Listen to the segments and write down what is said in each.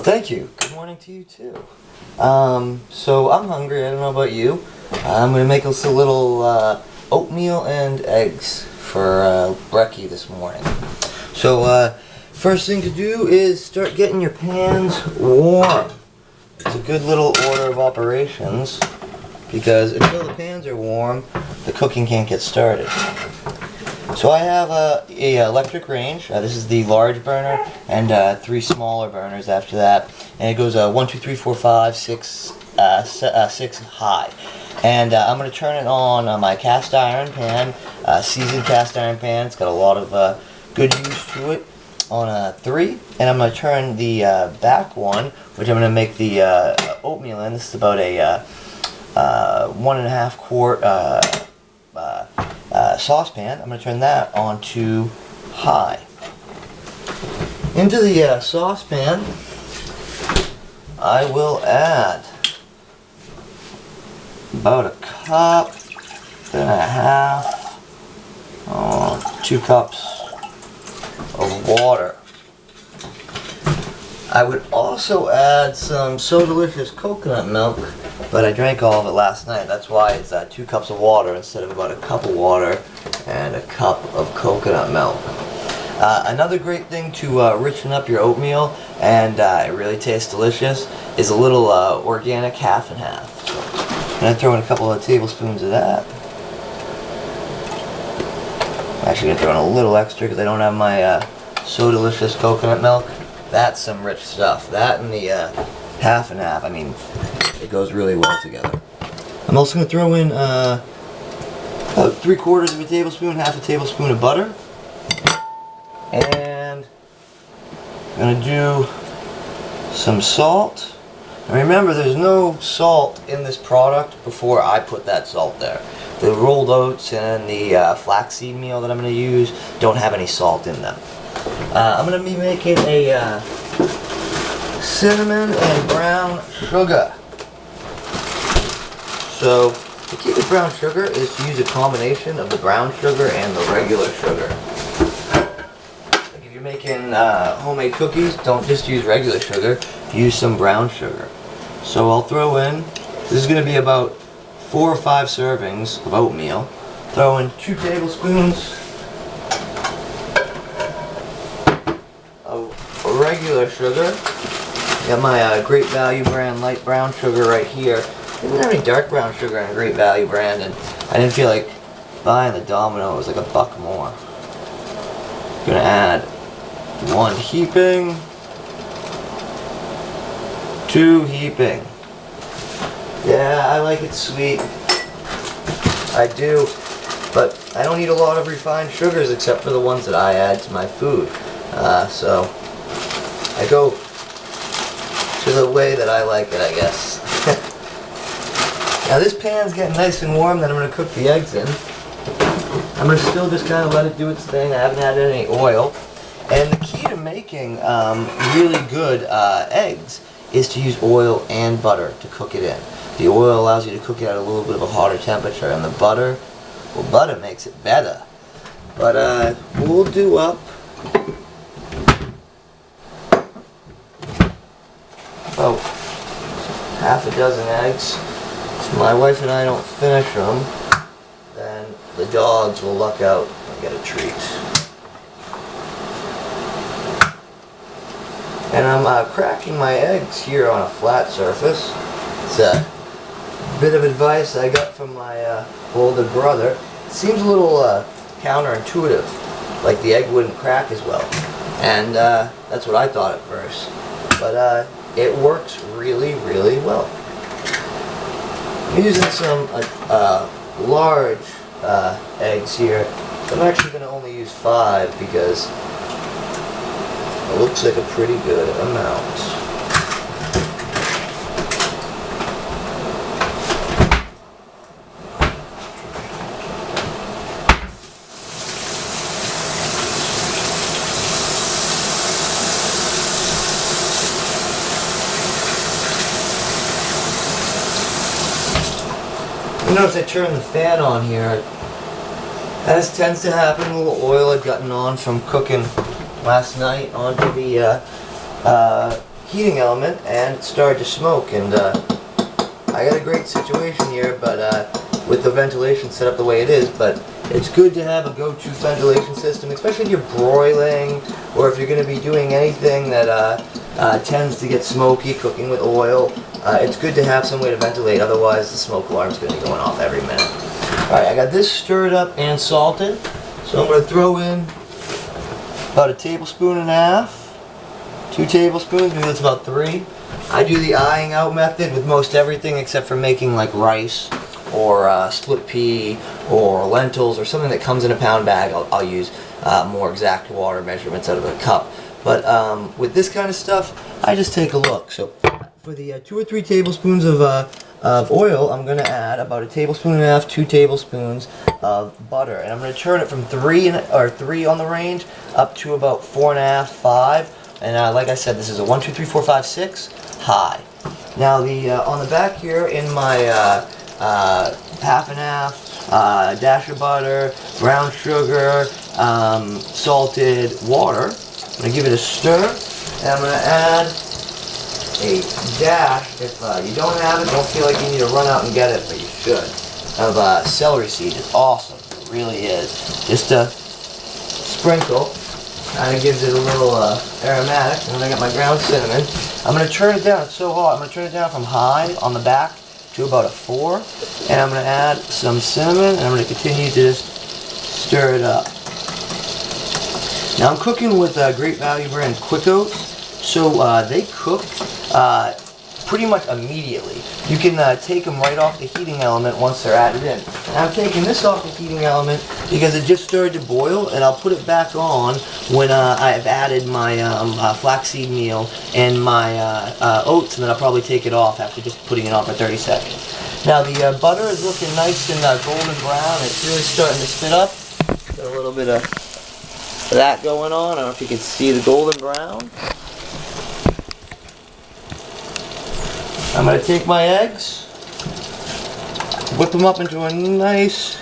Well, thank you. Good morning to you too. So I'm hungry. I don't know about you. I'm gonna make us a little oatmeal and eggs for brekkie this morning. So first thing to do is start getting your pans warm. It's a good little order of operations because until the pans are warm, the cooking can't get started. So I have a electric range. This is the large burner and 3 smaller burners after that, and it goes 1, 2, 3, 4, 5, 6, 6 high. And I'm going to turn it on my cast iron pan, seasoned cast iron pan. It's got a lot of good use to it, on 3. And I'm going to turn the back one, which I'm going to make the oatmeal in. This is about a 1.5 quart saucepan. I'm going to turn that on to high. Into the saucepan, I will add about a cup and a half, 2 cups of water. I would also add some So Delicious coconut milk, but I drank all of it last night. That's why it's 2 cups of water instead of about a cup of water and a cup of coconut milk. Another great thing to richen up your oatmeal, and it really tastes delicious, is a little organic half and half. So I'm going to throw in a couple of tablespoons of that. I'm actually going to throw in a little extra because I don't have my So Delicious coconut milk. That's some rich stuff. That and the half and half, I mean, it goes really well together. I'm also going to throw in about 3/4 of a tablespoon, half a tablespoon of butter. And I'm going to do some salt. And remember, there's no salt in this product before I put that salt there. The rolled oats and the flaxseed meal that I'm going to use don't have any salt in them. I'm going to be making a cinnamon and brown sugar. So the key to brown sugar is to use a combination of the brown sugar and the regular sugar. Like if you're making homemade cookies, don't just use regular sugar, use some brown sugar. So I'll throw in, this is going to be about 4 or 5 servings of oatmeal. Throw in 2 tablespoons of regular sugar. Got my Great Value brand light brown sugar right here. I didn't have any dark brown sugar in Great Value brand, and I didn't feel like buying the Domino. It was like $1 more. Gonna add 1 heaping, 2 heaping. Yeah, I like it sweet. I do, but I don't eat a lot of refined sugars except for the ones that I add to my food. So I go to the way that I like it, I guess. Now this pan's getting nice and warm, then I'm going to cook the eggs in. I'm going to still just kind of let it do its thing. I haven't added any oil. And the key to making really good eggs is to use oil and butter to cook it in. The oil allows you to cook it at a little bit of a hotter temperature, and the butter, well, butter makes it better. But we'll do up about half a dozen eggs. If my wife and I don't finish them, then the dogs will luck out and get a treat. And I'm cracking my eggs here on a flat surface. It's a bit of advice I got from my older brother. It seems a little counterintuitive, like the egg wouldn't crack as well. And that's what I thought at first. But it works really, really well. I'm using some large eggs here. I'm actually going to only use 5 because it looks like a pretty good amount. You notice I turned the fan on here. As tends to happen, a little oil had gotten on from cooking last night onto the heating element and it started to smoke. And I got a great situation here, but with the ventilation set up the way it is. But it's good to have a go-to ventilation system, especially if you're broiling or if you're going to be doing anything that tends to get smoky, cooking with oil. It's good to have some way to ventilate, otherwise the smoke alarm is going to be going off every minute. Alright, I got this stirred up and salted, so I'm going to throw in about 1.5 tablespoons, 2 tablespoons, maybe that's about 3. I do the eyeing out method with most everything except for making like rice or split pea or lentils or something that comes in a pound bag. I'll use more exact water measurements out of a cup. But with this kind of stuff, I just take a look. So for the 2 or 3 tablespoons of oil, I'm going to add about 1.5 tablespoons, 2 tablespoons of butter. And I'm going to turn it from 3 on the range up to about 4.5, 5. And like I said, this is a 1, 2, 3, 4, 5, 6 high. Now the on the back here in my half and half, dash of butter, brown sugar, salted water. I'm going to give it a stir, and I'm going to add a dash, if you don't have it, don't feel like you need to run out and get it, but you should, of celery seed. It's awesome, it really is. Just a sprinkle, kind of gives it a little aromatic, and then I got my ground cinnamon. I'm going to turn it down, it's so hot, I'm going to turn it down from high on the back to about a 4, and I'm going to add some cinnamon, and I'm going to continue to just stir it up. Now I'm cooking with Great Value brand Quick Oats, so they cook pretty much immediately. You can take them right off the heating element once they're added in. And I'm taking this off the heating element because it just started to boil, and I'll put it back on when I've added my flaxseed meal and my oats, and then I'll probably take it off after just putting it on for 30 seconds. Now the butter is looking nice and golden brown. It's really starting to spit up. Got a little bit of that going on. I don't know if you can see the golden brown. I'm going to take my eggs, whip them up into a nice,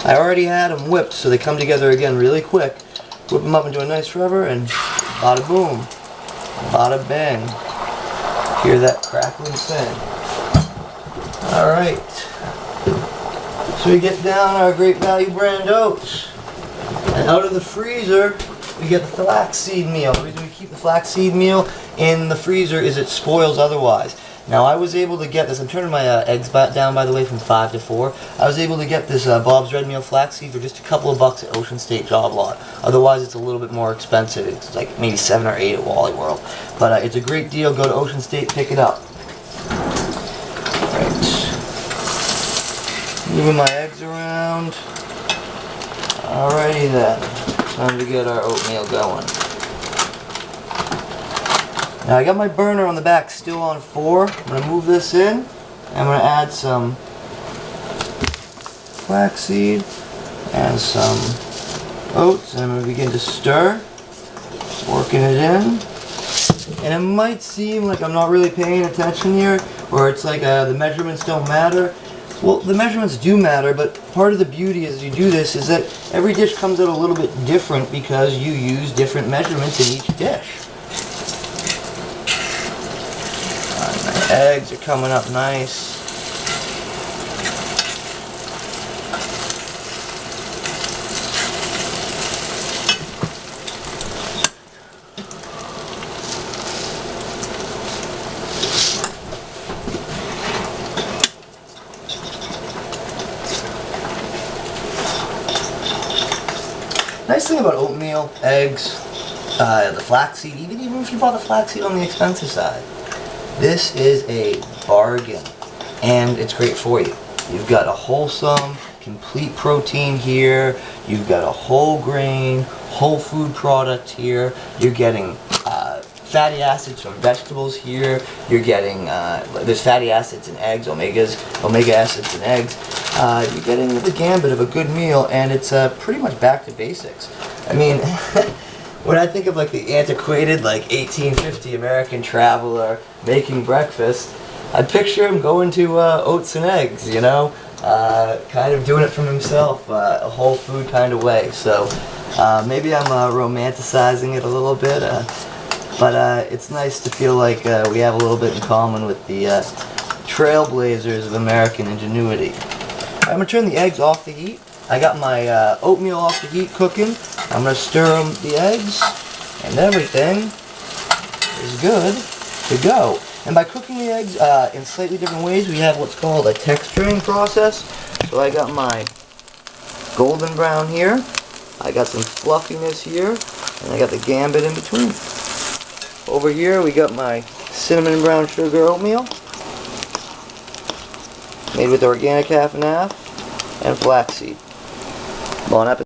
I already had them whipped so they come together again really quick. Whip them up into a nice rubber and bada boom, bada bang. Hear that crackling thing. Alright, so we get down our Great Value brand oats. And out of the freezer, we get the flaxseed meal. The reason we keep the flaxseed meal in the freezer is it spoils otherwise. Now I was able to get this, I'm turning my eggs down by the way from 5 to 4. I was able to get this Bob's Red Meal flaxseed for just a couple of bucks at Ocean State Job Lot. Otherwise it's a little bit more expensive. It's like maybe 7 or 8 at Wally World. But it's a great deal. Go to Ocean State, pick it up. Alright. Moving my eggs around. Alrighty then. Time to get our oatmeal going. Now I got my burner on the back still on 4. I'm going to move this in. I'm going to add some flaxseed and some oats, and I'm going to begin to stir, working it in. And it might seem like I'm not really paying attention here, or it's like the measurements don't matter. Well, the measurements do matter, but part of the beauty as you do this is that every dish comes out a little bit different because you use different measurements in each dish. My eggs are coming up nice. Nice thing about oatmeal, eggs, the flaxseed, even if you bought the flaxseed on the expensive side, this is a bargain, and it's great for you. You've got a wholesome, complete protein here. You've got a whole grain, whole food product here. You're getting fatty acids from vegetables here. You're getting, there's fatty acids in eggs, omega acids in eggs. You're getting the gambit of a good meal, and it's pretty much back to basics. I mean, when I think of like the antiquated, like 1850 American traveler making breakfast, I picture him going to oats and eggs, you know, kind of doing it from himself, a whole food kind of way. So maybe I'm romanticizing it a little bit. But it's nice to feel like we have a little bit in common with the trailblazers of American ingenuity. I'm going to turn the eggs off the heat. I got my oatmeal off the heat cooking. I'm going to stir the eggs, and everything is good to go. And by cooking the eggs in slightly different ways, we have what's called a texturing process. So I got my golden brown here, I got some fluffiness here, and I got the gambit in between. Over here we got my cinnamon brown sugar oatmeal, made with organic half and half, and flaxseed. Bon appetit.